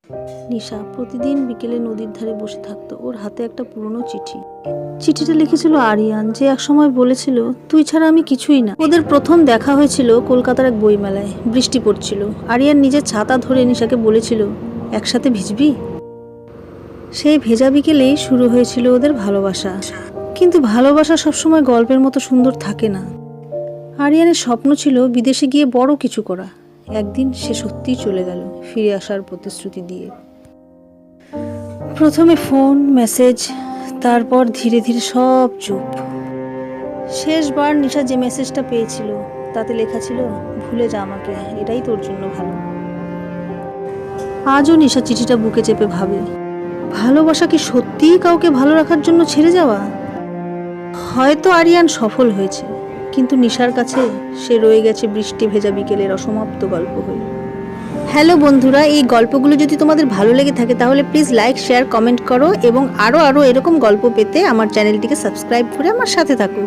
নিশা প্রতিদিন বিকেলে নদীর ধারে বসে থাকতো। ওর হাতে একটা পুরনো চিঠি। চিঠিটা লিখেছিল আরিয়ান, যে একসময় বলেছিল তুই ছাড়া আমি কিছুই না। ওদের প্রথম দেখা হয়েছিল কলকাতার এক বইমেলায়। বৃষ্টি পড়ছিল। আরিয়ান নিজের ছাতা ধরে নিশাকে বলেছিল, একসাথে ভিজবি। সেই ভেজা বিকেলেই শুরু হয়েছিল ওদের ভালোবাসা। কিন্তু ভালোবাসা সবসময় গল্পের মতো সুন্দর থাকে না। আরিয়ানের স্বপ্ন ছিল বিদেশে গিয়ে বড় কিছু করা। একদিন সে সত্যিই চলে গেল, ফিরে আসার প্রতিশ্রুতি দিয়ে। প্রথমে ফোন, মেসেজ, তারপর ধীরে ধীরে সব চুপ। শেষবার নিশা যে মেসেজটা পেয়েছিল তাতে লেখা ছিল, ভুলে যা আমাকে, এটাই তোর জন্য ভালো। আজও নিশা চিঠিটা বুকে চেপে ভাবে, ভালোবাসা কি সত্যিই কাউকে ভালো রাখার জন্য ছেড়ে যাওয়া? হয়তো আরিয়ান সফল হয়েছে, কিন্তু নিশার কাছে সে রয়ে গেছে বৃষ্টি ভেজা বিকেলের অসমাপ্ত গল্প হয়ে। হ্যালো বন্ধুরা, এই গল্পগুলো যদি তোমাদের ভালো লেগে থাকে তাহলে প্লিজ লাইক, শেয়ার, কমেন্ট করো এবং আরও এরকম গল্প পেতে আমার চ্যানেলটিকে সাবস্ক্রাইব করে আমার সাথে থাকো।